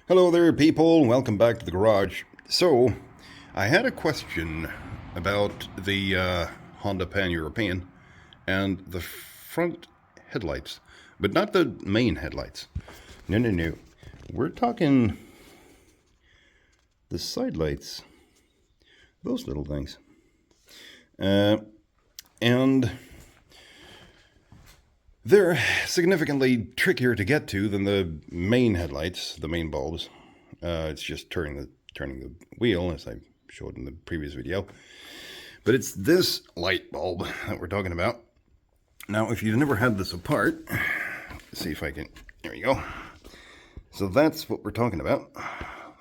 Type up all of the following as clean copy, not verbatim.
Hello there, people. Welcome back to the garage. So, I had a question about the Honda Pan European and the front headlights, but not the main headlights. No. We're talking the side lights, those little things. And they're significantly trickier to get to than the main headlights, the main bulbs. It's just turning the wheel, as I showed in the previous video. But it's this light bulb that we're talking about. Now, if you've never had this apart, let's see if I can, there you go. So that's what we're talking about.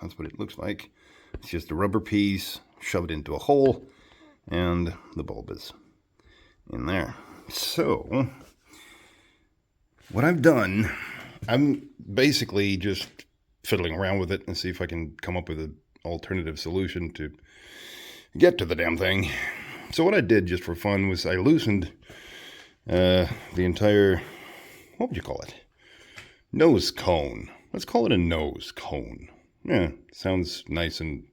That's what it looks like. It's just a rubber piece, shove it into a hole, and the bulb is in there. So what I've done, I'm basically just fiddling around with it and see if I can come up with an alternative solution to get to the damn thing. So what I did just for fun was I loosened the entire, what would you call it? Nose cone. Let's call it a nose cone. Yeah, sounds nice and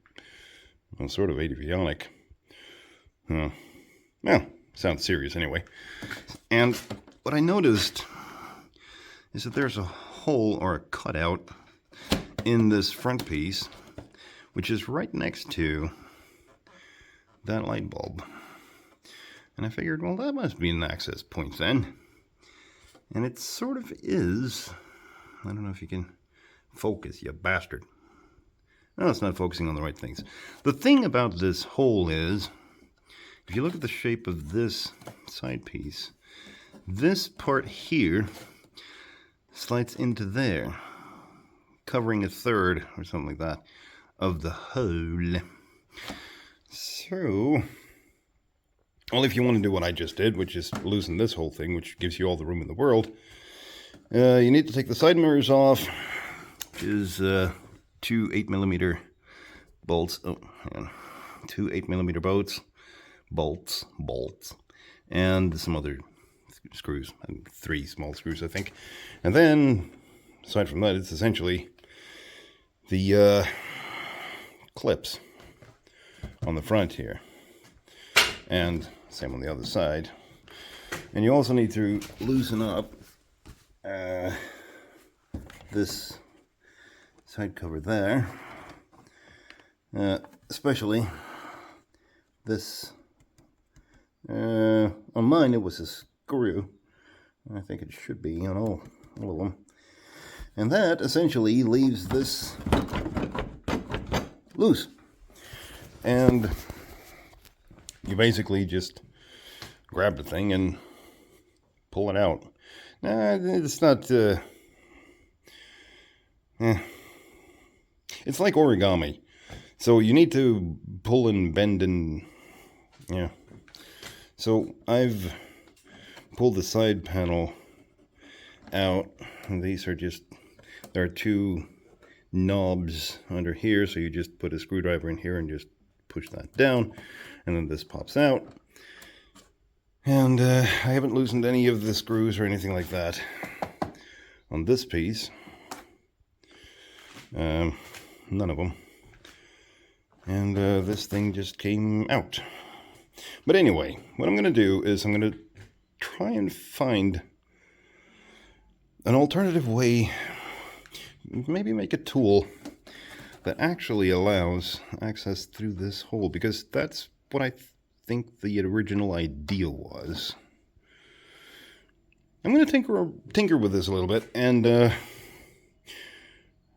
well, sort of avionic. Well, sounds serious anyway. And what I noticed is that there's a hole or a cutout in this front piece, which is right next to that light bulb. And I figured, well, that must be an access point then. And it sort of is. I don't know if you can focus, you bastard. No, it's not focusing on the right things. The thing about this hole is, if you look at the shape of this side piece, this part here slides into there, covering a third or something like that of the hole. So, well, if you want to do what I just did, which is loosen this whole thing, which gives you all the room in the world, you need to take the side mirrors off, which is two 8mm bolts. Oh, hang on. Two 8mm bolts, and some other screws, 3 small screws, I think. And then, aside from that, it's essentially the clips on the front here, and same on the other side. And you also need to loosen up this side cover there, especially this. On mine it was a screw. I think it should be on all of them. And that essentially leaves this loose. And you basically just grab the thing and pull it out. Nah, it's not, it's like origami. So you need to pull and bend and, yeah. So I've pulled the side panel out, and these are just, there are 2 knobs under here, so you just put a screwdriver in here and just push that down, and then this pops out. And I haven't loosened any of the screws or anything like that on this piece. None of them. And this thing just came out. But anyway, what I'm going to do is I'm going to try and find an alternative way, maybe make a tool that actually allows access through this hole, because that's what I think the original idea was. I'm going to tinker with this a little bit, and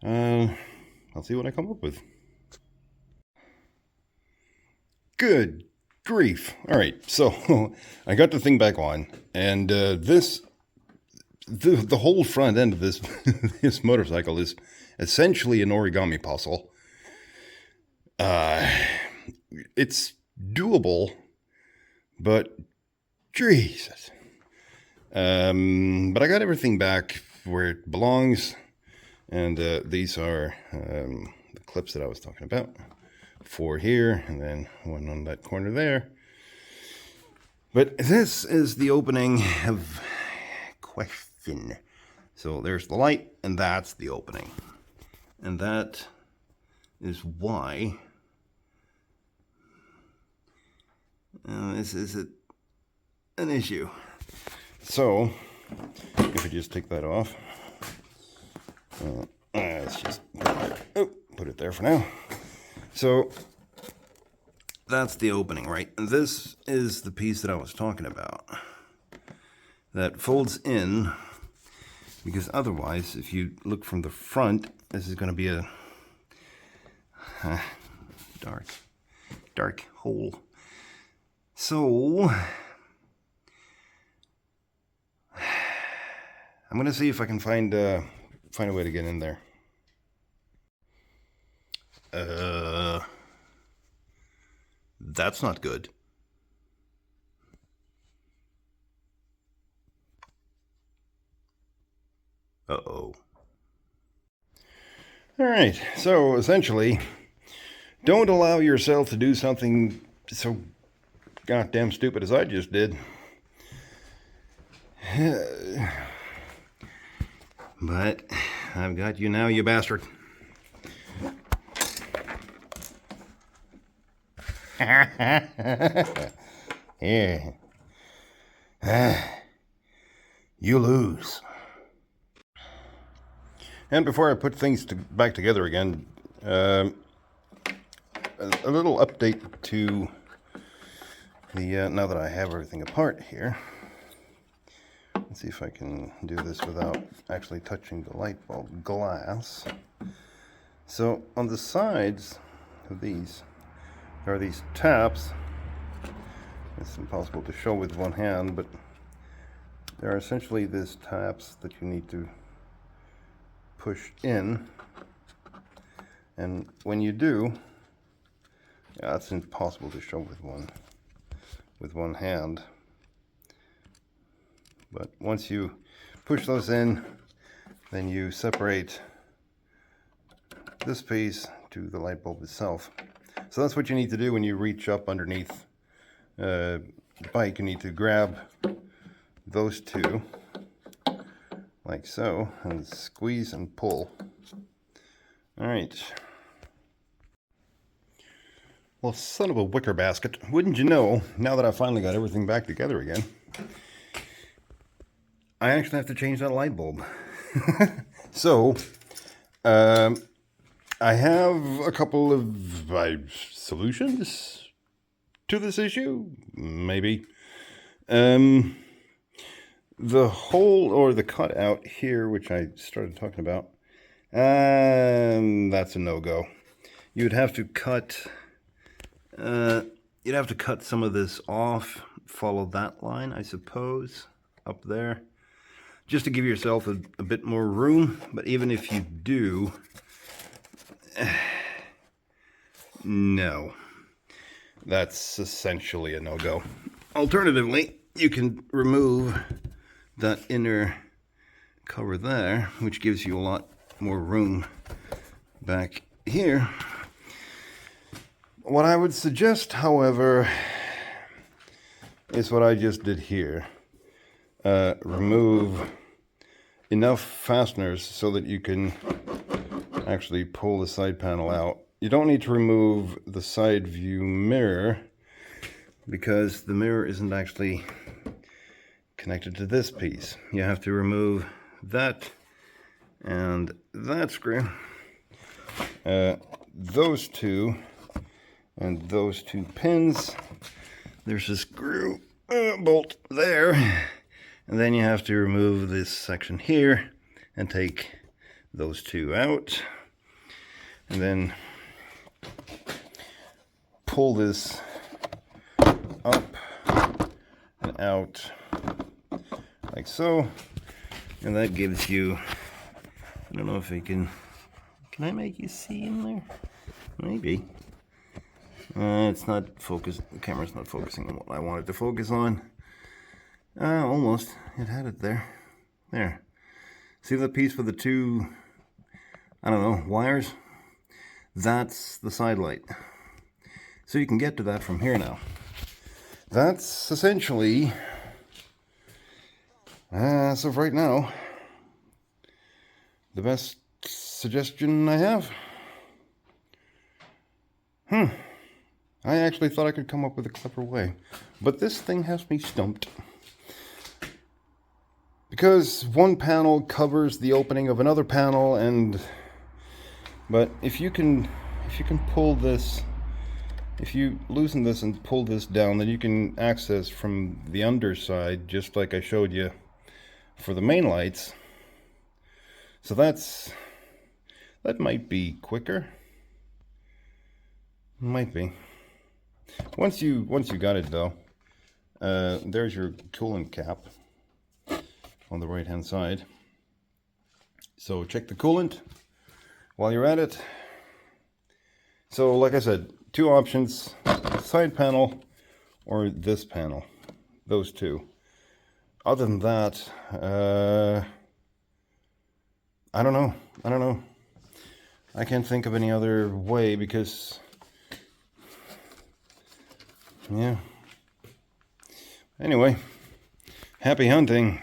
I'll see what I come up with. Good grief. All right, so I got the thing back on, and the whole front end of this this motorcycle is essentially an origami puzzle. It's doable, but Jesus. But I got everything back where it belongs, and these are the clips that I was talking about. 4 here, and then 1 on that corner there. But this is the opening of question. So there's the light, and that's the opening. And that is why this is an issue. So, if we just take that off, let's just put it there for now. So, that's the opening, right? And this is the piece that I was talking about. That folds in, because otherwise, if you look from the front, this is going to be a dark hole. So, I'm going to see if I can find a way to get in there. That's not good. Uh-oh. All right, so essentially, don't allow yourself to do something so goddamn stupid as I just did. But I've got you now, you bastard. Yeah. You lose. And before I put things back together again, a little update to the, now that I have everything apart here. Let's see if I can do this without actually touching the light bulb glass. So on the sides of these, there are these taps. It's impossible to show with one hand, but there are essentially these taps that you need to push in, and when you do, yeah, it's impossible to show with one hand, but once you push those in, then you separate this piece to the light bulb itself. So that's what you need to do when you reach up underneath the bike. You need to grab those two like so, and squeeze and pull. All right. Well, son of a wicker basket, wouldn't you know, now that I finally got everything back together again, I actually have to change that light bulb. So, I have a couple of solutions to this issue, maybe. The hole or the cutout here, which I started talking about, that's a no-go. You'd have to cut some of this off, follow that line, I suppose, up there, just to give yourself a bit more room. But even if you do, no, that's essentially a no-go. Alternatively, you can remove that inner cover there, which gives you a lot more room back here. What I would suggest, however, is what I just did here. Remove enough fasteners so that you can actually pull the side panel out. You don't need to remove the side view mirror, because the mirror isn't actually connected to this piece. You have to remove that and that screw, those two, and those two pins. There's a screw bolt there, and then you have to remove this section here and take those two out, and then pull this up and out like so, and that gives you, I don't know if I can I make you see in there? Maybe. It's not focused, the camera's not focusing on what I wanted to focus on. Almost, it had it there. There. See the piece with the two, I don't know, wires? That's the side light. So you can get to that from here now. That's essentially, as of right now, the best suggestion I have. I actually thought I could come up with a clever way, but this thing has me stumped. Because one panel covers the opening of another panel, but if you can pull this, if you loosen this and pull this down, then you can access from the underside, just like I showed you for the main lights. So that might be quicker. Might be. Once you got it though, there's your coolant cap on the right hand side. So check the coolant while you're at it. So like I said, two options: side panel or this panel. Those two. Other than that, I don't know. I can't think of any other way because, yeah. Anyway, happy hunting.